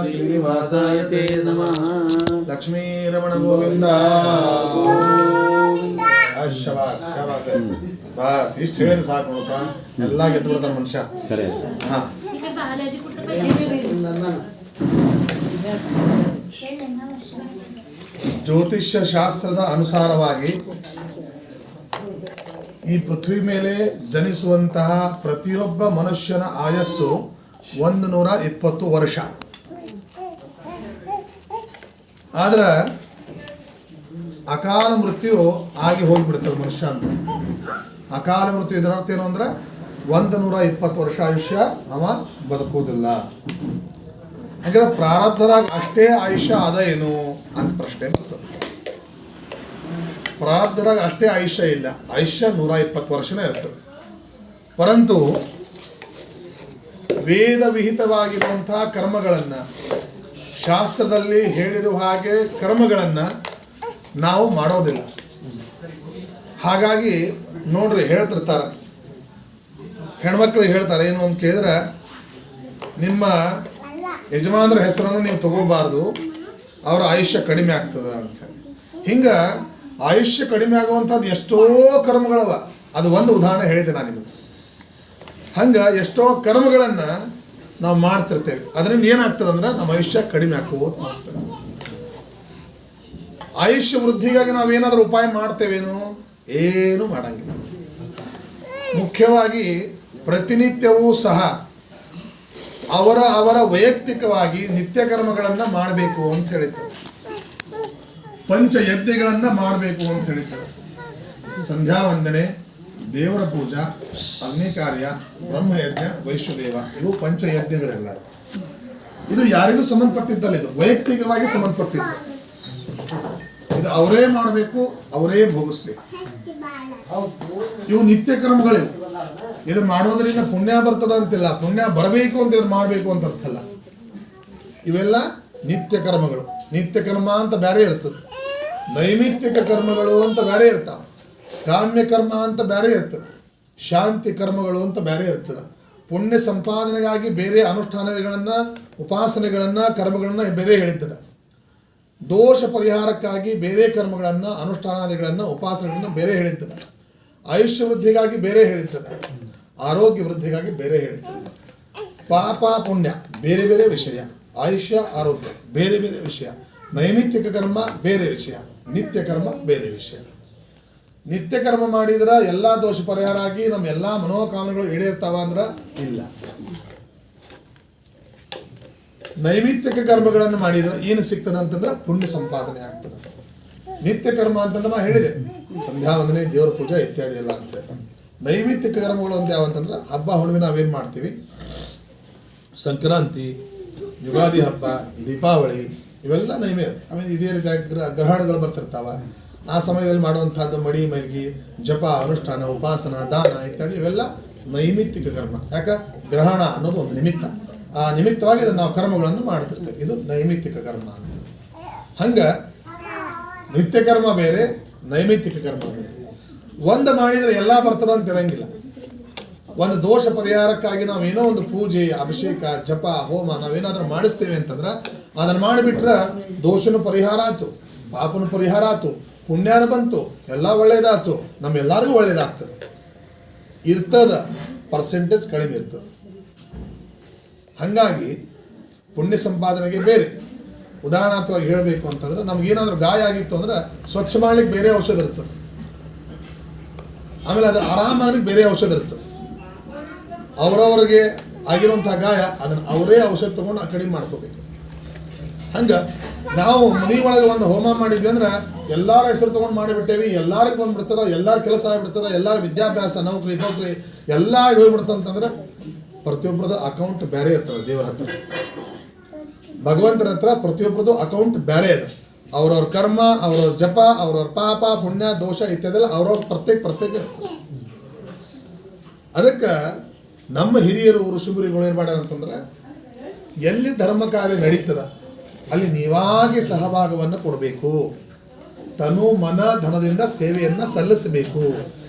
ಶ್ರೀನಿವಾಸಾಯ ತೇ ನಮಃ. ಲಕ್ಷ್ಮೀ ರಮಣ ಗೋವಿಂದ. ಬಸ್ ಇಷ್ಟು ಹೇಳಿದ್ರೆ ಸಾಕು ನೋಡಪ್ಪ, ಎಲ್ಲ ಗೆದ್ದು ಬಿಡ್ತಾನೆ ಮನುಷ್ಯ. ಹಾ, ಜ್ಯೋತಿಷ್ಯ ಶಾಸ್ತ್ರದ ಅನುಸಾರವಾಗಿ ಈ ಪೃಥ್ವಿ ಮೇಲೆ ಜನಿಸುವಂತಹ ಪ್ರತಿಯೊಬ್ಬ ಮನುಷ್ಯನ ಆಯಸ್ಸು 120 ವರ್ಷ. ಆದ್ರೆ ಅಕಾಲ ಮೃತ್ಯು ಆಗಿ ಹೋಗಿಬಿಡ್ತದೆ ಮನುಷ್ಯ ಅಂತ. ಅಕಾಲ ಮೃತ್ಯು ಇದರ ಅರ್ಥ ಏನು ಅಂದ್ರೆ 120 ವರ್ಷ ಆಯುಷ್ಯ ಅವ ಬದುಕುವುದಿಲ್ಲ. ಹಾಗಾದ್ರೆ ಪ್ರಾರಬ್ಧದಾಗ ಅಷ್ಟೇ ಆಯುಷ್ಯ ಅದ ಏನು ಅಂತ ಪ್ರಶ್ನೆ ಬರ್ತದೆ. ಪ್ರಾರಬ್ಧದಾಗ ಅಷ್ಟೇ ಆಯುಷ್ಯ ಇಲ್ಲ, ಆಯುಷ್ಯ 120 ವರ್ಷನೇ ಇರ್ತದೆ. ಪರಂತು ವೇದ ವಿಹಿತವಾಗಿರುವಂತಹ ಕರ್ಮಗಳನ್ನು, ಶಾಸ್ತ್ರದಲ್ಲಿ ಹೇಳಿರುವ ಹಾಗೆ ಕರ್ಮಗಳನ್ನು ನಾವು ಮಾಡೋದಿಲ್ಲ. ಹಾಗಾಗಿ ನೋಡ್ರಿ, ಹೇಳ್ತಿರ್ತಾರೆ ಹೆಣ್ಮಕ್ಳಿಗೆ ಹೇಳ್ತಾರೆ ಏನು ಅಂತ ಕೇಳಿದ್ರೆ, ನಿಮ್ಮ ಯಜಮಾನರ ಹೆಸರನ್ನು ನೀವು ತಗೋಬಾರ್ದು, ಅವರ ಆಯುಷ್ಯ ಕಡಿಮೆ ಆಗ್ತದೆ ಅಂತ ಹೇಳಿ. ಹಿಂಗೆ ಆಯುಷ್ಯ ಕಡಿಮೆ ಆಗುವಂಥದ್ದು ಎಷ್ಟೋ ಕರ್ಮಗಳವ. ಅದು ಒಂದು ಉದಾಹರಣೆ ಹೇಳಿದೆ ನಾನು ನಿಮಗೆ. ಹಂಗೆ ಎಷ್ಟೋ ಕರ್ಮಗಳನ್ನು ನಾವು ಮಾಡ್ತಿರ್ತೇವೆ. ಅದರಿಂದ ಏನಾಗ್ತದೆ ಅಂದ್ರೆ ನಮ್ಮ ಆಯುಷ್ಯ ಕಡಿಮೆ ಆಗೋದು ಆಗ್ತದೆ. ಆಯುಷ್ಯ ವೃದ್ಧಿಗಾಗಿ ನಾವೇನಾದರೂ ಉಪಾಯ ಮಾಡ್ತೇವೇನು? ಏನು ಮಾಡಂಗಿಲ್ಲ. ಮುಖ್ಯವಾಗಿ ಪ್ರತಿನಿತ್ಯವೂ ಸಹ ಅವರ ವೈಯಕ್ತಿಕವಾಗಿ ನಿತ್ಯ ಕರ್ಮಗಳನ್ನು ಮಾಡಬೇಕು ಅಂತ ಹೇಳಿದ್ದಾರೆ. ಪಂಚಯಜ್ಞಗಳನ್ನು ಮಾಡಬೇಕು ಅಂತ ಹೇಳಿದ್ದಾರೆ. ಸಂಧ್ಯಾ ವಂದನೆ, ದೇವರ ಪೂಜಾ, ಅಗ್ನಿ ಕಾರ್ಯ, ಬ್ರಹ್ಮಯಜ್ಞ, ವೈಶ್ವದೇವ, ಇವು ಪಂಚಯಜ್ಞಗಳೆಲ್ಲ. ಇದು ಯಾರಿಗೂ ಸಂಬಂಧಪಟ್ಟಿದ್ದಲ್ಲ, ಇದು ವೈಯಕ್ತಿಕವಾಗಿ ಸಂಬಂಧಪಟ್ಟಿದ್ದು. ಇದು ಅವರೇ ಮಾಡಬೇಕು, ಅವರೇ ಭೋಗಿಸ್ಬೇಕು. ಇವು ನಿತ್ಯ ಕರ್ಮಗಳಿವು. ಇದು ಮಾಡೋದ್ರಿಂದ ಪುಣ್ಯ ಬರ್ತದ ಅಂತಿಲ್ಲ, ಪುಣ್ಯ ಬರಬೇಕು ಅಂತ ಇದು ಮಾಡಬೇಕು ಅಂತ ಅರ್ಥ ಅಲ್ಲ. ಇವೆಲ್ಲ ನಿತ್ಯ ಕರ್ಮಗಳು. ನಿತ್ಯ ಕರ್ಮ ಅಂತ ಬೇರೆ ಇರ್ತದೆ, ನೈಮಿತ್ತಿಕ ಕರ್ಮಗಳು ಅಂತ ಬೇರೆ ಇರ್ತಾವೆ, ಕಾಮ್ಯ ಕರ್ಮ ಅಂತ ಬೇರೆ ಇರ್ತದೆ, ಶಾಂತಿ ಕರ್ಮಗಳು ಅಂತ ಬೇರೆ ಇರ್ತದೆ. ಪುಣ್ಯ ಸಂಪಾದನೆಗಾಗಿ ಬೇರೆ ಅನುಷ್ಠಾನಗಳನ್ನು, ಉಪಾಸನೆಗಳನ್ನು, ಕರ್ಮಗಳನ್ನು ಬೇರೆ ಹೇಳಿರ್ತದೆ. ದೋಷ ಪರಿಹಾರಕ್ಕಾಗಿ ಬೇರೆ ಕರ್ಮಗಳನ್ನು, ಅನುಷ್ಠಾನಾದಿಗಳನ್ನು, ಉಪಾಸನೆಗಳನ್ನು ಬೇರೆ ಹೇಳಿರ್ತದೆ. ಆಯುಷ್ಯ ವೃದ್ಧಿಗಾಗಿ ಬೇರೆ ಹೇಳಿರ್ತದೆ, ಆರೋಗ್ಯ ವೃದ್ಧಿಗಾಗಿ ಬೇರೆ ಹೇಳಿರ್ತದೆ. ಪಾಪ ಪುಣ್ಯ ಬೇರೆ ಬೇರೆ ವಿಷಯ, ಆಯುಷ್ಯ ಆರೋಗ್ಯ ಬೇರೆ ಬೇರೆ ವಿಷಯ, ನೈಮಿತ್ತಿಕ ಕರ್ಮ ಬೇರೆ ವಿಷಯ, ನಿತ್ಯ ಕರ್ಮ ಬೇರೆ ವಿಷಯ. ನಿತ್ಯ ಕರ್ಮ ಮಾಡಿದ್ರೆ ಎಲ್ಲ ದೋಷ ಪರಿಹಾರ ಆಗಿ ನಮ್ಮ ಎಲ್ಲ ಮನೋಕಾಮನೆಗಳು ಈಡೇರ್ತಾವ ಅಂದ್ರೆ ಇಲ್ಲ. ನೈಮಿತ್ತಿಕ ಕರ್ಮಗಳನ್ನು ಮಾಡಿದ್ರೆ ಏನು ಸಿಗ್ತದೆ ಅಂತಂದ್ರೆ ಪುಣ್ಯ ಸಂಪಾದನೆ ಆಗ್ತದೆ. ನಿತ್ಯ ಕರ್ಮ ಅಂತಂದ್ರೆ ನಾ ಹೇಳಿದೆ, ಸಂಧ್ಯಾ ವಂದನೆ, ದೇವರ ಪೂಜೆ ಇತ್ಯಾದಿ ಎಲ್ಲ ಅಂತ. ನೈಮಿತ್ತಿಕ ಕರ್ಮಗಳು ಅಂತ ಯಾವಂತಂದ್ರೆ ಹಬ್ಬ ಹುಣ್ಣಿಮೆ ನಾವೇನು ಮಾಡ್ತೀವಿ, ಸಂಕ್ರಾಂತಿ, ಯುಗಾದಿ ಹಬ್ಬ, ದೀಪಾವಳಿ, ಇವೆಲ್ಲ ನೈವೇದ್ಯ. ಆಮೇಲೆ ಇದೇ ರೀತಿಯಾಗಿ ಗ್ರಹಣಗಳು ಬರ್ತಿರ್ತಾವ. ಆ ಸಮಯದಲ್ಲಿ ಮಾಡುವಂಥದ್ದು ಮಡಿ ಮಲ್ಗಿ, ಜಪ, ಅನುಷ್ಠಾನ, ಉಪಾಸನ, ದಾನ ಇತ್ಯಾದಿ ಇವೆಲ್ಲ ನೈಮಿತ್ತಿಕ ಕರ್ಮ. ಯಾಕೆ? ಗ್ರಹಣ ಅನ್ನೋದು ಒಂದು ನಿಮಿತ್ತ. ಆ ನಿಮಿತ್ತವಾಗಿ ಅದನ್ನು ನಾವು ಕರ್ಮಗಳನ್ನು ಮಾಡ್ತಿರ್ತೇವೆ. ಇದು ನೈಮಿತ್ತಿಕ ಕರ್ಮ. ಹಂಗೆ ನಿತ್ಯ ಕರ್ಮ ಬೇರೆ, ನೈಮಿತ್ತಿಕ ಕರ್ಮ ಬೇರೆ. ಒಂದು ಮಾಡಿದರೆ ಎಲ್ಲ ಬರ್ತದ ಅಂತ ಇರಂಗಿಲ್ಲ. ಒಂದು ದೋಷ ಪರಿಹಾರಕ್ಕಾಗಿ ನಾವೇನೋ ಒಂದು ಪೂಜೆ, ಅಭಿಷೇಕ, ಜಪ, ಹೋಮ ನಾವೇನಾದ್ರೂ ಮಾಡಿಸ್ತೇವೆ ಅಂತಂದ್ರೆ ಅದನ್ನು ಮಾಡಿಬಿಟ್ರೆ ದೋಷನೂ ಪರಿಹಾರ ಆಯ್ತು, ಪಾಪನೂ ಪರಿಹಾರ ಆಯ್ತು, ಪುಣ್ಯನೂ ಬಂತು, ಎಲ್ಲ ಒಳ್ಳೇದಾಯ್ತು, ನಮ್ಮೆಲ್ಲರಿಗೂ ಒಳ್ಳೇದಾಗ್ತದೆ. ಇರ್ತದ, ಪರ್ಸೆಂಟೇಜ್ ಕಡಿಮೆ ಇರ್ತದೆ. ಹಾಗಾಗಿ ಪುಣ್ಯ ಸಂಪಾದನೆಗೆ ಬೇರೆ. ಉದಾಹರಣಾರ್ಥವಾಗಿ ಹೇಳಬೇಕು ಅಂತಂದ್ರೆ, ನಮಗೇನಾದ್ರೂ ಗಾಯ ಆಗಿತ್ತು ಅಂದ್ರೆ ಸ್ವಚ್ಛ ಮಾಡ್ಲಿಕ್ಕೆ ಬೇರೆ ಔಷಧ ಇರ್ತದೆ, ಆಮೇಲೆ ಅದು ಆರಾಮಾಗ್ಲಿಕ್ಕೆ ಬೇರೆ ಔಷಧ ಇರ್ತದೆ. ಅವರವರಿಗೆ ಆಗಿರುವಂಥ ಗಾಯ ಅದನ್ನು ಅವರೇ ಔಷಧ ತೊಗೊಂಡು ಕಡಿಮೆ ಮಾಡ್ಕೋಬೇಕು. ಹಂಗೆ ನಾವು ಮನೆ ಒಳಗೆ ಒಂದು ಹೋಮ ಮಾಡಿದ್ವಿ ಅಂದ್ರೆ ಎಲ್ಲರ ಹೆಸರು ತೊಗೊಂಡು ಮಾಡಿಬಿಟ್ಟೇವಿ, ಎಲ್ಲರಿಗೂ ಬಂದ್ಬಿಡ್ತದ, ಎಲ್ಲರ ಕೆಲಸ ಆಗಿಬಿಡ್ತದ, ಎಲ್ಲರ ವಿದ್ಯಾಭ್ಯಾಸ, ನೌಕರಿ ಎಲ್ಲ ಹೋಗ್ಬಿಡ್ತಂತಂದ್ರೆ ಪ್ರತಿಯೊಬ್ಬರದ ಅಕೌಂಟ್ ಬೇರೆ ಇರ್ತದೆ. ದೇವರ ಹತ್ರ, ಭಗವಂತನ ಹತ್ರ ಪ್ರತಿಯೊಬ್ಬರದು ಅಕೌಂಟ್ ಬೇರೆ ಇದೆ. ಅವ್ರವ್ರ ಕರ್ಮ, ಅವ್ರವ್ರ ಜಪ, ಅವ್ರವ್ರ ಪಾಪ, ಪುಣ್ಯ, ದೋಷ ಇತ್ಯಾದೆಲ್ಲ ಅವ್ರವ್ರ ಪ್ರತ್ಯೇಕ ಇರ್ತದೆ. ಅದಕ್ಕೆ ನಮ್ಮ ಹಿರಿಯರು ಋಷಿಗುರಿಗಳು ಏನು ಮಾಡ್ಯಾರ ಅಂತಂದ್ರೆ, ಎಲ್ಲಿ ಧರ್ಮ ಕಾರ್ಯ ನಡೀತದ ಅಲ್ಲಿ ನೀವಾಗಿ ಸಹಭಾಗವನ್ನು ಕೊಡಬೇಕು, ತನು ಮನ ಧನದಿಂದ ಸೇವೆಯನ್ನು ಸಲ್ಲಿಸಬೇಕು.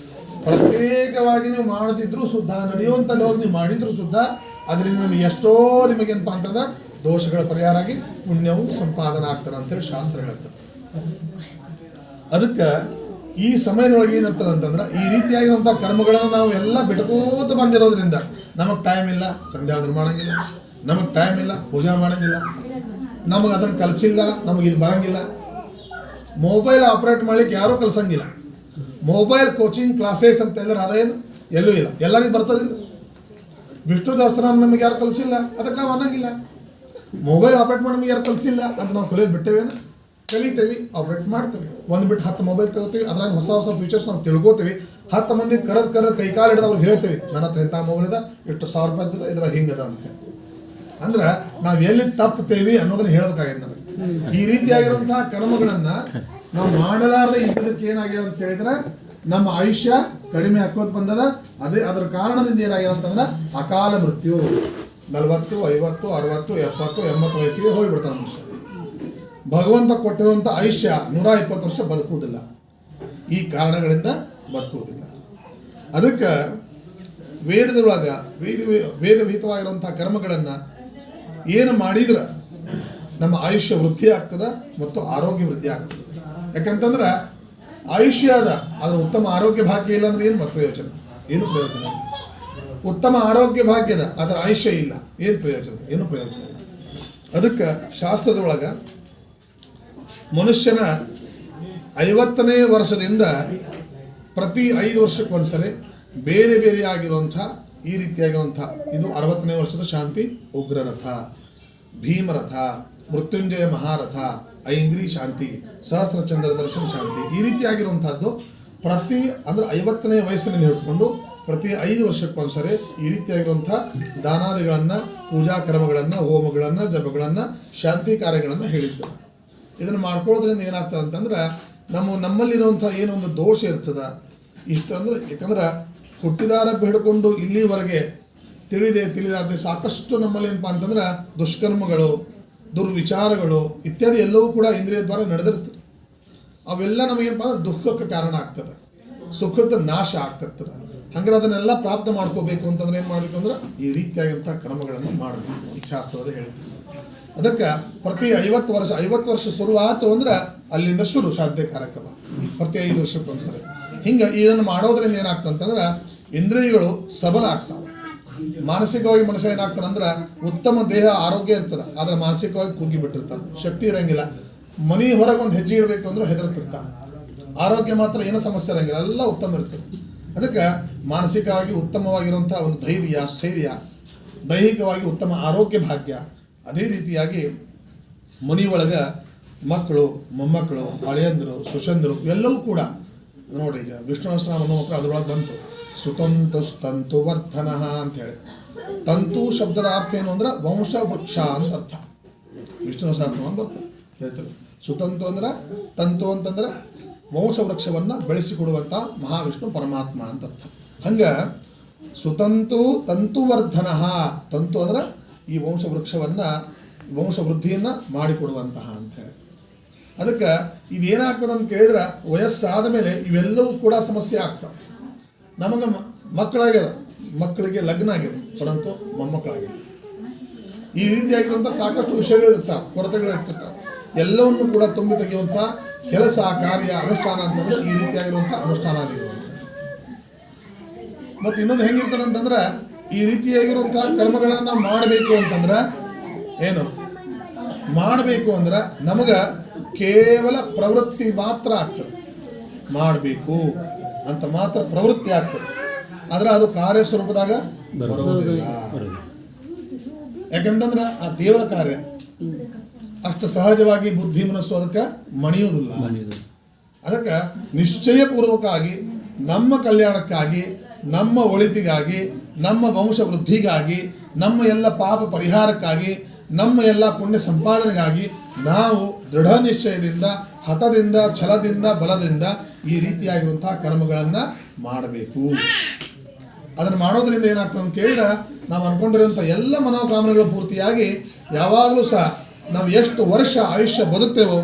ಪ್ರತ್ಯೇಕವಾಗಿ ನೀವು ಮಾಡದಿದ್ರೂ ಸುದ್ದ, ನಡೆಯುವಂಥ ಹೋಗಿ ನೀವು ಮಾಡಿದ್ರು ಸುದ್ದ, ಅದರಿಂದ ನಿಮಗೆ ಎಷ್ಟೋ ನಿಮಗೇನಪ್ಪ ಅಂತಂದ್ರೆ ದೋಷಗಳ ಪರಿಹಾರ ಆಗಿ ಪುಣ್ಯವು ಸಂಪಾದನೆ ಆಗ್ತಾರೆ ಅಂತೇಳಿ ಶಾಸ್ತ್ರ ಹೇಳ್ತಾರೆ. ಅದಕ್ಕೆ ಈ ಸಮಯದೊಳಗೆ ಏನಿರ್ತದೆ ಅಂತಂದ್ರೆ ಈ ರೀತಿಯಾಗಿರುವಂಥ ಕರ್ಮಗಳನ್ನು ನಾವು ಎಲ್ಲ ಬಿಟ್ಕೋತ ಬಂದಿರೋದ್ರಿಂದ ನಮಗೆ ಟೈಮ್ ಇಲ್ಲ ಸಂಧ್ಯಾವಂದನೆ ಮಾಡೋಂಗಿಲ್ಲ, ನಮಗೆ ಟೈಮ್ ಇಲ್ಲ ಪೂಜೆ ಮಾಡೋಂಗಿಲ್ಲ, ನಮಗೆ ಅದನ್ನು ಕಲಿಸಿಲ್ಲ, ನಮಗೆ ಇದು ಬರೋಂಗಿಲ್ಲ. ಮೊಬೈಲ್ ಆಪ್ರೇಟ್ ಮಾಡ್ಲಿಕ್ಕೆ ಯಾರೂ ಕಲಿಸಂಗಿಲ್ಲ. ಮೊಬೈಲ್ ಕೋಚಿಂಗ್ ಕ್ಲಾಸಸ್ ಅಂತ ಹೇಳಿದ್ರೆ ಅದೇನು ಎಲ್ಲೂ ಇಲ್ಲ, ಎಲ್ಲರಿಗೂ ಬರ್ತದಿಲ್ಲ. ವಿಷ್ಣು ದರ್ಶನ ನಮಗೆ ಯಾರು ಕಲಿಸಿಲ್ಲ, ಅದಕ್ಕೆ ನಾವು ಅನ್ನಂಗಿಲ್ಲ. ಮೊಬೈಲ್ ಆಪ್ರೇಟ್ ಮಾಡಿ ನಮಗೆ ಯಾರು ಕಲಿಸಿಲ್ಲ ಅಂತ ನಾವು ಕಲಿಯೋದು ಬಿಟ್ಟೇವೇನು? ಕಲಿತೇವೆ, ಆಪ್ರೇಟ್ ಮಾಡ್ತೇವೆ. ಒಂದು ಬಿಟ್ಟು 10 ಮೊಬೈಲ್ ತಗೋತೀವಿ, ಅದ್ರಾಗ ಹೊಸ ಹೊಸ ಫೀಚರ್ಸ್ ನಾವು ತಿಳ್ಕೋತೀವಿ. 10 ಮಂದಿ ಕರೆದು ಕೈಕಾಲು ಹಿಡಿದು ಅವ್ರಿಗೆ ಹೇಳ್ತೀವಿ, ನನ್ನ ಹತ್ರ ಇಂಥ ಮೊಬೈಲ್ ಇದೆ, ಇಷ್ಟು 1000 ರೂಪಾಯಿ ಇದ್ದದ, ಇದ್ರ ಹಿಂಗದ ಅಂತ ಹೇಳಿ. ಅಂದ್ರೆ ನಾವು ಎಲ್ಲಿ ತಪ್ಪುತ್ತೇವೆ ಅನ್ನೋದನ್ನ ಹೇಳ್ಬೇಕಾಗಿದೆ ನಮಗೆ. ಈ ರೀತಿಯಾಗಿರುವಂತಹ ಕರ್ಮಗಳನ್ನ ನಾವು ಮಾಡಲಾರದೆ ಇದ್ದದಕ್ಕೆ ಏನಾಗಿದೆ ಅಂತ ಹೇಳಿದ್ರೆ ನಮ್ಮ ಆಯುಷ್ಯ ಕಡಿಮೆ ಹಾಕೋದು ಬಂದದ. ಅದರ ಕಾರಣದಿಂದ ಏನಾಗಿದೆ ಅಂತಂದ್ರೆ ಅಕಾಲ ಮೃತ್ಯು. 40, 50, 60, 70, 80 ವಯಸ್ಸಿಗೆ ಹೋಗಿಬಿಡ್ತಾನೆ ಮನುಷ್ಯ. ಭಗವಂತ ಕೊಟ್ಟಿರುವಂಥ ಆಯುಷ್ಯ 120 ವರ್ಷ ಬದುಕುವುದಿಲ್ಲ. ಈ ಕಾರಣಗಳಿಂದ ಬದುಕುವುದಿಲ್ಲ. ಅದಕ್ಕೆ ವೇದದೊಳಗೆ ವೇದವಿಹಿತವಾಗಿರುವಂಥ ಕರ್ಮಗಳನ್ನು ಏನು ಮಾಡಿದ್ರೆ ನಮ್ಮ ಆಯುಷ್ಯ ವೃದ್ಧಿ ಆಗ್ತದೆ ಮತ್ತು ಆರೋಗ್ಯ ವೃದ್ಧಿ ಆಗ್ತದೆ. ಯಾಕಂತಂದ್ರೆ ಆಯುಷ್ಯ ಅದ, ಅದರ ಉತ್ತಮ ಆರೋಗ್ಯ ಭಾಗ್ಯ ಇಲ್ಲ ಅಂದ್ರೆ ಏನು ಪ್ರಯೋಜನ? ಏನು ಪ್ರಯೋಜನ? ಉತ್ತಮ ಆರೋಗ್ಯ ಭಾಗ್ಯದ ಅದರ ಆಯುಷ್ಯ ಇಲ್ಲ, ಏನು ಪ್ರಯೋಜನ? ಏನು ಪ್ರಯೋಜನ ಇಲ್ಲ. ಅದಕ್ಕೆ ಶಾಸ್ತ್ರದೊಳಗೆ ಮನುಷ್ಯನ 50ನೇ ವರ್ಷದಿಂದ ಪ್ರತಿ 5 ವರ್ಷಕ್ಕೊಂದ್ಸರಿ ಬೇರೆ ಬೇರೆ ಆಗಿರುವಂಥ ಈ ರೀತಿಯಾಗಿರುವಂಥ ಇದು 60ನೇ ವರ್ಷದ ಶಾಂತಿ ಉಗ್ರರಥ, ಭೀಮರಥ, ಮೃತ್ಯುಂಜಯ ಮಹಾರಥ, ಐಂದ್ರಿ ಶಾಂತಿ, ಸಹಸ್ರಚಂದ್ರ ದರ್ಶನ ಶಾಂತಿ, ಈ ರೀತಿಯಾಗಿರುವಂಥದ್ದು ಪ್ರತಿ ಅಂದರೆ 50ನೇ ವಯಸ್ಸಿನಿಂದ ಹಿಡ್ಕೊಂಡು ಪ್ರತಿ 5 ವರ್ಷಕ್ಕೊಂದ್ಸರಿ ಈ ರೀತಿಯಾಗಿರುವಂಥ ದಾನಾದಿಗಳನ್ನು, ಪೂಜಾ ಕರ್ಮಗಳನ್ನು, ಹೋಮಗಳನ್ನು, ಜಪಗಳನ್ನು, ಶಾಂತಿ ಕಾರ್ಯಗಳನ್ನು ಹೇಳಿದ್ದಾರೆ. ಇದನ್ನು ಮಾಡ್ಕೊಳ್ಳೋದ್ರಿಂದ ಏನಾಗ್ತದೆ ಅಂತಂದ್ರೆ ನಮ್ಮಲ್ಲಿರುವಂಥ ಏನೊಂದು ದೋಷ ಇರ್ತದೆ ಇಷ್ಟು ಅಂದ್ರೆ, ಯಾಕಂದ್ರೆ ಹುಟ್ಟಿದಾರ ಹಿಡ್ಕೊಂಡು ಇಲ್ಲಿವರೆಗೆ ತಿಳಿದಾರ್ದೆ ಸಾಕಷ್ಟು ನಮ್ಮಲ್ಲಿ ಏನಪ್ಪ ಅಂತಂದ್ರೆ ದುಷ್ಕರ್ಮಗಳು, ದುರ್ವಿಚಾರಗಳು ಇತ್ಯಾದಿ ಎಲ್ಲವೂ ಕೂಡ ಇಂದ್ರಿಯ ದ್ವಾರ ನಡೆದಿರ್ತದೆ. ಅವೆಲ್ಲ ನಮಗೇನಪ್ಪ ಅಂದ್ರೆ ದುಃಖಕ್ಕೆ ಕಾರಣ ಆಗ್ತದೆ, ಸುಖದ ನಾಶ ಆಗ್ತಿರ್ತದೆ. ಹಂಗಾರೆ ಅದನ್ನೆಲ್ಲ ಪ್ರಾಪ್ತ ಮಾಡ್ಕೋಬೇಕು ಅಂತಂದ್ರೆ ಏನು ಮಾಡಬೇಕು ಅಂದ್ರೆ ಈ ರೀತಿಯಾಗಿಂಥ ಕರ್ಮಗಳನ್ನು ಮಾಡಬೇಕು ಈ ಶಾಸ್ತ್ರದಲ್ಲಿ ಹೇಳ್ತೀವಿ. ಅದಕ್ಕೆ ಪ್ರತಿ 50 ವರ್ಷ ಶುರುವಾತು ಅಂದ್ರೆ ಅಲ್ಲಿಂದ ಶುರು ಶಾಂತಿ ಕಾರ್ಯಕ್ರಮ ಪ್ರತಿ 5 ವರ್ಷಕ್ಕೊಂದ್ಸರಿ. ಹಿಂಗೆ ಇದನ್ನು ಮಾಡೋದ್ರಿಂದ ಏನಾಗ್ತದೆ ಅಂತಂದ್ರೆ ಇಂದ್ರಿಯಗಳು ಸಬಲ ಆಗ್ತಾವೆ. ಮಾನಸಿಕವಾಗಿ ಮನುಷ್ಯ ಏನಾಗ್ತಾನೆ ಅಂದ್ರೆ ಉತ್ತಮ ದೇಹ ಆರೋಗ್ಯ ಇರ್ತದೆ, ಆದರೆ ಮಾನಸಿಕವಾಗಿ ಕುಗ್ಗಿ ಬಿಟ್ಟಿರ್ತಾನೆ, ಶಕ್ತಿ ಇರಂಗಿಲ್ಲ. ಮನೆ ಹೊರಗೆ ಒಂದು ಹೆಜ್ಜೆ ಇಡಬೇಕು ಅಂದ್ರೆ ಹೆದರ್ತಿರ್ತಾನೆ. ಆರೋಗ್ಯ ಮಾತ್ರ ಏನೋ ಸಮಸ್ಯೆ ಇರಂಗಿಲ್ಲ, ಎಲ್ಲ ಉತ್ತಮ ಇರ್ತದೆ. ಅದಕ್ಕೆ ಮಾನಸಿಕವಾಗಿ ಉತ್ತಮವಾಗಿರುವಂಥ ಒಂದು ಧೈರ್ಯ, ಸ್ಥೈರ್ಯ, ದೈಹಿಕವಾಗಿ ಉತ್ತಮ ಆರೋಗ್ಯ ಭಾಗ್ಯ. ಅದೇ ರೀತಿಯಾಗಿ ಮನೆಯೊಳಗೆ ಮಕ್ಕಳು, ಮೊಮ್ಮಕ್ಕಳು, ಹಳೆಯಂದರು, ಸುಶಂದರು ಎಲ್ಲವೂ ಕೂಡ ನೋಡ್ರಿ, ಈಗ ವಿಷ್ಣು ಸಹಸ್ರನಾಮ ಮಕ್ಕಳು ಅದರೊಳಗೆ ಬಂತು ಸುತಂತು ಸ್ತಂತು ವರ್ಧನ ಅಂತೇಳಿ. ತಂತು ಶಬ್ದದ ಅರ್ಥ ಏನು ಅಂದ್ರೆ ವಂಶ ವೃಕ್ಷ ಅಂತ ಅರ್ಥ. ವಿಷ್ಣು ಸಹಸ್ರನಾಮ ಬರ್ತದೆ ಹೇಳ್ತಾರೆ. ಸುತಂತು ಅಂದ್ರೆ ತಂತು ಅಂತಂದ್ರೆ ವಂಶ ವೃಕ್ಷವನ್ನು ಬೆಳೆಸಿಕೊಡುವಂಥ ಮಹಾವಿಷ್ಣು ಪರಮಾತ್ಮ ಅಂತ ಅರ್ಥ. ಹಂಗೆ ಸುತಂತು ತಂತುವರ್ಧನ, ತಂತು ಅಂದ್ರೆ ಈ ವಂಶ ವೃಕ್ಷವನ್ನು ವಂಶವೃದ್ಧಿಯನ್ನು ಮಾಡಿಕೊಡುವಂತಹ ಅಂಥೇಳಿ. ಅದಕ್ಕೆ ಇದೇನಾಗ್ತದೆ ಅಂತ ಕೇಳಿದ್ರೆ ವಯಸ್ಸಾದ ಮೇಲೆ ಇವೆಲ್ಲವೂ ಕೂಡ ಸಮಸ್ಯೆ ಆಗ್ತವೆ. ನಮಗೆ ಮಕ್ಕಳಾಗ್ಯದ, ಮಕ್ಕಳಿಗೆ ಲಗ್ನ ಆಗ್ಯದ, ಪರಂತು ಮೊಮ್ಮಕ್ಕಳಾಗ್ಯದ. ಈ ರೀತಿಯಾಗಿರುವಂಥ ಸಾಕಷ್ಟು ವಿಷಯಗಳಿರ್ತಾವೆ, ಕೊರತೆಗಳಿರ್ತಿರ್ತಾವೆ. ಎಲ್ಲವನ್ನು ಕೂಡ ತುಂಬಿ ತೆಗೆಯುವಂಥ ಕೆಲಸ, ಕಾರ್ಯ, ಅನುಷ್ಠಾನ ಅಂತಂದ್ರೆ ಈ ರೀತಿಯಾಗಿರುವಂಥ ಅನುಷ್ಠಾನ ಆಗಿರುವಂಥ. ಮತ್ತು ಇನ್ನೊಂದು ಹೆಂಗಿರ್ತದೆ ಅಂತಂದ್ರೆ ಈ ರೀತಿಯಾಗಿರುವಂಥ ಕರ್ಮಗಳನ್ನು ಮಾಡಬೇಕು ಅಂತಂದ್ರೆ ಏನು ಮಾಡಬೇಕು ಅಂದ್ರೆ ನಮಗೆ ಕೇವಲ ಪ್ರವೃತ್ತಿ ಮಾತ್ರ ಆಗ್ತದೆ. ಮಾಡಬೇಕು ಅಂತ ಮಾತ್ರ ಪ್ರವೃತ್ತಿ ಆಗ್ತದೆ, ಆದರೆ ಅದು ಕಾರ್ಯ ಸ್ವರೂಪದಾಗ ಬರುವುದಿಲ್ಲ. ಯಾಕಂತಂದ್ರೆ ಆ ದೇವರ ಕಾರ್ಯ ಅಷ್ಟು ಸಹಜವಾಗಿ ಬುದ್ಧಿ ಮನಸ್ಸು ಅದಕ್ಕೆ ಮಣಿಯುವುದಿಲ್ಲ. ಅದಕ್ಕೆ ನಿಶ್ಚಯಪೂರ್ವಕವಾಗಿ ನಮ್ಮ ಕಲ್ಯಾಣಕ್ಕಾಗಿ, ನಮ್ಮ ಒಳಿತಿಗಾಗಿ, ನಮ್ಮ ವಂಶ ವೃದ್ಧಿಗಾಗಿ, ನಮ್ಮ ಎಲ್ಲ ಪಾಪ ಪರಿಹಾರಕ್ಕಾಗಿ, ನಮ್ಮ ಎಲ್ಲ ಪುಣ್ಯ ಸಂಪಾದನೆಗಾಗಿ ನಾವು ದೃಢ ನಿಶ್ಚಯದಿಂದ, ಹಠದಿಂದ, ಛಲದಿಂದ, ಬಲದಿಂದ ಈ ರೀತಿಯಾಗಿರುವಂತಹ ಕರ್ಮಗಳನ್ನು ಮಾಡಬೇಕು. ಅದನ್ನು ಮಾಡೋದ್ರಿಂದ ಏನಾಗ್ತದೆ ಅಂತ ಕೇಳಿದ್ರೆ ನಾವು ಅನ್ಕೊಂಡಿರುವಂಥ ಎಲ್ಲ ಮನೋಕಾಮನೆಗಳು ಪೂರ್ತಿಯಾಗಿ ಯಾವಾಗಲೂ ಸಹ ನಾವು ಎಷ್ಟು ವರ್ಷ ಆಯುಷ್ಯ ಬದುಕ್ತೇವೋ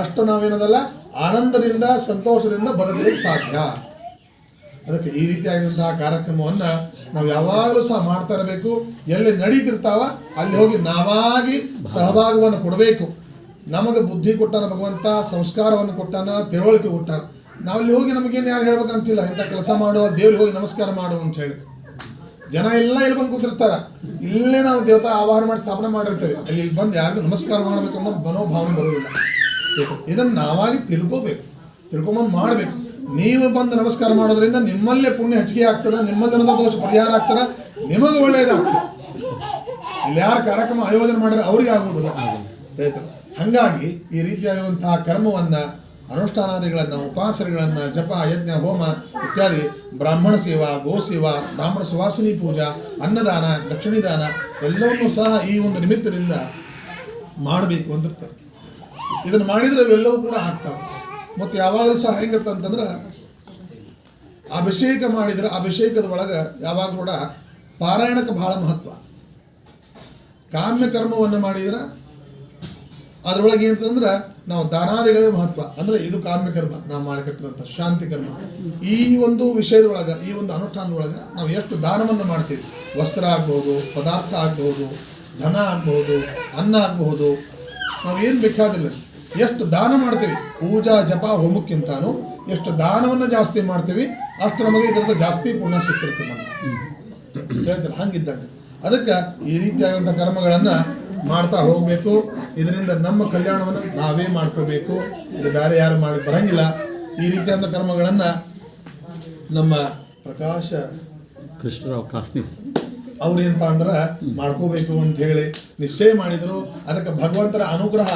ಅಷ್ಟು ನಾವೇನದಲ್ಲ ಆನಂದದಿಂದ, ಸಂತೋಷದಿಂದ ಬದುಕಲಿಕ್ಕೆ ಸಾಧ್ಯ. ಅದಕ್ಕೆ ಈ ರೀತಿಯಾಗಿರುವಂತಹ ಕಾರ್ಯಕ್ರಮವನ್ನು ನಾವು ಯಾವಾಗಲೂ ಸಹ ಮಾಡ್ತಾ ಇರಬೇಕು. ಎಲ್ಲಿ ನಡೀತಿರ್ತಾವ ಅಲ್ಲಿ ಹೋಗಿ ನಾವಾಗಿ ಸಹಭಾಗವನ್ನು ಕೊಡಬೇಕು. ನಮಗೆ ಬುದ್ಧಿ ಕೊಟ್ಟಾನ ಭಗವಂತ, ಸಂಸ್ಕಾರವನ್ನು ಕೊಟ್ಟಾನ, ತಿಳುವಳಿಕೆ ಕೊಟ್ಟಾನ. ನಾವಲ್ಲಿ ಹೋಗಿ ನಮಗೇನು ಯಾರು ಹೇಳ್ಬೇಕಂತಿಲ್ಲ, ಇಂಥ ಕೆಲಸ ಮಾಡೋ ದೇವ್ರಿಗೆ ಹೋಗಿ ನಮಸ್ಕಾರ ಮಾಡು ಅಂತ ಹೇಳಿ. ಜನ ಎಲ್ಲ ಇಲ್ಲಿ ಬಂದು ಕೂತಿರ್ತಾರ, ಇಲ್ಲೇ ನಾವು ದೇವತಾ ಆವಾಹನ ಮಾಡಿ ಸ್ಥಾಪನೆ ಮಾಡಿರ್ತೇವೆ. ಅಲ್ಲಿ ಇಲ್ಲಿ ಬಂದು ಯಾರಿಗೂ ನಮಸ್ಕಾರ ಮಾಡಬೇಕು ಅನ್ನೋ ಮನೋಭಾವನೆ ಬರೋದಿಲ್ಲ. ಇದನ್ನು ನಾವಾಗಿ ತಿಳ್ಕೊಂಬಂದು ಮಾಡಬೇಕು. ನೀವು ಬಂದು ನಮಸ್ಕಾರ ಮಾಡೋದ್ರಿಂದ ನಿಮ್ಮಲ್ಲೇ ಪುಣ್ಯ ಹೆಚ್ಚಿಗೆ ಆಗ್ತದೆ, ನಿಮ್ಮಲ್ಲಿರೋದ ದೋಷ ಪರಿಹಾರ ಆಗ್ತದೆ, ನಿಮಗೆ ಒಳ್ಳೆಯದಾಗ್ತದೆ. ಇಲ್ಲಿ ಯಾರು ಕಾರ್ಯಕ್ರಮ ಆಯೋಜನೆ ಮಾಡಿದ್ರೆ ಅವ್ರಿಗೆ ಆಗುವುದಿಲ್ಲ. ಹಾಗಾಗಿ ಈ ರೀತಿಯಾಗಿರುವಂತಹ ಕರ್ಮವನ್ನು, ಅನುಷ್ಠಾನಾದಿಗಳನ್ನು, ಉಪಾಸನೆಗಳನ್ನು, ಜಪ, ಯಜ್ಞ, ಹೋಮ ಇತ್ಯಾದಿ, ಬ್ರಾಹ್ಮಣ ಸೇವಾ, ಗೋ ಸೇವಾ, ಬ್ರಾಹ್ಮಣ ಸುವಾಸಿನಿ ಪೂಜಾ, ಅನ್ನದಾನ, ದಕ್ಷಿಣಿದಾನ ಎಲ್ಲವನ್ನೂ ಸಹ ಈ ಒಂದು ನಿಮಿತ್ತದಿಂದ ಮಾಡಬೇಕು ಅಂತಿರ್ತಾರೆ. ಇದನ್ನು ಮಾಡಿದರೆ ಇವೆಲ್ಲವೂ ಕೂಡ ಆಗ್ತವೆ. ಮತ್ತು ಯಾವಾಗಲೂ ಸಹ ಹೆಂಗತ್ತಂತಂದ್ರೆ ಅಭಿಷೇಕ ಮಾಡಿದರೆ ಅಭಿಷೇಕದ ಒಳಗೆ ಯಾವಾಗ ಕೂಡ ಪಾರಾಯಣಕ್ಕೆ ಬಹಳ ಮಹತ್ವ. ಕಾಮ್ಯ ಕರ್ಮವನ್ನು ಮಾಡಿದ್ರೆ ಅದರೊಳಗೆ ಏನಂತಂದ್ರೆ ನಾವು ದಾನಾದಿಗಳೇ ಮಹತ್ವ. ಅಂದರೆ ಇದು ಕಾಮ್ಯ ಕರ್ಮ ನಾವು ಮಾಡಕತ್ತಿರೋಂಥ ಶಾಂತಿ ಕರ್ಮ. ಈ ಒಂದು ವಿಷಯದೊಳಗೆ, ಈ ಒಂದು ಅನುಷ್ಠಾನದೊಳಗೆ ನಾವು ಎಷ್ಟು ದಾನವನ್ನು ಮಾಡ್ತೀವಿ, ವಸ್ತ್ರ ಆಗ್ಬೋದು, ಪದಾರ್ಥ ಆಗ್ಬೋದು, ಧನ ಆಗ್ಬೋದು, ಅನ್ನ ಆಗಬಹುದು, ನಾವು ಏನು ಬೇಕಾದಿಲ್ಲ, ಎಷ್ಟು ದಾನ ಮಾಡ್ತೀವಿ. ಪೂಜಾ ಜಪ ಹೋಮಕ್ಕಿಂತಾನು ಎಷ್ಟು ದಾನವನ್ನು ಜಾಸ್ತಿ ಮಾಡ್ತೀವಿ ಅಷ್ಟು ನಮಗೆ ಇದರಿಂದ ಜಾಸ್ತಿ ಪುಣ್ಯ ಸಿಕ್ಕಿರುತ್ತೆ ನಮಗೆ ಹೇಳ್ತಾರೆ. ಹಂಗಿದ್ದಾಗ ಅದಕ್ಕೆ ಈ ರೀತಿಯಾದಂಥ ಕರ್ಮಗಳನ್ನು ಮಾಡ್ತಾ ಹೋಗಬೇಕು. ಇದರಿಂದ ನಮ್ಮ ಕಲ್ಯಾಣವನ್ನು ನಾವೇ ಮಾಡ್ಕೋಬೇಕು, ಇದು ಬೇರೆ ಯಾರು ಮಾಡಿ ಬರಂಗಿಲ್ಲ. ಈ ರೀತಿಯಾದ ಕರ್ಮಗಳನ್ನು ನಮ್ಮ ಪ್ರಕಾಶ ಕೃಷ್ಣರಾವ್ ಕಾಸ್ನಿಸ್ ಅವ್ರೇನಪ್ಪ ಅಂದ್ರೆ ಮಾಡ್ಕೋಬೇಕು ಅಂತ ಹೇಳಿ ನಿಶ್ಚಯ ಮಾಡಿದ್ರು. ಅದಕ್ಕೆ ಭಗವಂತರ ಅನುಗ್ರಹ,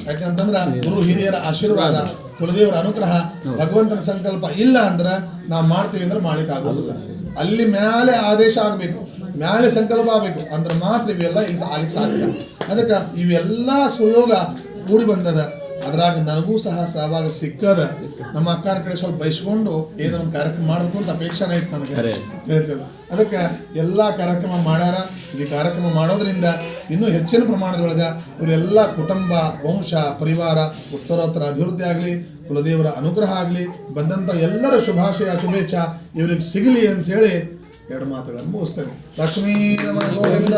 ಯಾಕಂತಂದ್ರೆ ಗುರು ಹಿರಿಯರ ಆಶೀರ್ವಾದ, ಕುಲದೇವರ ಅನುಗ್ರಹ, ಭಗವಂತನ ಸಂಕಲ್ಪ ಇಲ್ಲ ಅಂದ್ರೆ ನಾವು ಮಾಡ್ತೀವಿ ಅಂದ್ರೆ ಮಾಡ್ಲಿಕ್ಕೆ ಆಗೋದಿಲ್ಲ. ಅಲ್ಲಿ ಮ್ಯಾಲೆ ಆದೇಶ ಆಗಬೇಕು, ಮ್ಯಾಲೆ ಸಂಕಲ್ಪ ಆಗಬೇಕು ಅಂದ್ರೆ ಮಾತ್ರ ಇವೆಲ್ಲ ಆಗ್ಲಿಕ್ಕೆ ಸಾಧ್ಯ. ಅದಕ್ಕೆ ಇವೆಲ್ಲ ಸುಯೋಗ ಕೂಡಿ ಬಂದದ. ಅದ್ರಾಗ ನನಗೂ ಸಹ ಸಹಭಾಗ ಸಿಕ್ಕದ. ನಮ್ಮ ಅಕ್ಕನ ಕಡೆ ಸ್ವಲ್ಪ ಬಯಸ್ಕೊಂಡು ಏನೋ ಒಂದು ಕಾರ್ಯಕ್ರಮ ಮಾಡಬೇಕು ಅಂತ ಅಪೇಕ್ಷೆನೇ ಇತ್ತು ನನಗೆ, ಹೇಳ್ತೇವೆ. ಅದಕ್ಕೆ ಎಲ್ಲ ಕಾರ್ಯಕ್ರಮ ಮಾಡ್ಯಾರ. ಈ ಕಾರ್ಯಕ್ರಮ ಮಾಡೋದ್ರಿಂದ ಇನ್ನೂ ಹೆಚ್ಚಿನ ಪ್ರಮಾಣದೊಳಗೆ ಇವರೆಲ್ಲ ಕುಟುಂಬ, ವಂಶ, ಪರಿವಾರ ಉತ್ತರೋತ್ತರ ಅಭಿವೃದ್ಧಿ ಆಗಲಿ, ಕುಲದೇವರ ಅನುಗ್ರಹ ಆಗಲಿ, ಬಂದಂಥ ಎಲ್ಲರ ಶುಭಾಶಯ ಶುಭೇಚ್ಛ ಇವರಿಗೆ ಸಿಗಲಿ ಅಂತ ಹೇಳಿ ಎರಡು ಮಾತುಗಳನ್ನು ಮುಗಿಸ್ತೇನೆ. ಲಕ್ಷ್ಮೀ ನಮಃ ಗೋವಿಂದ.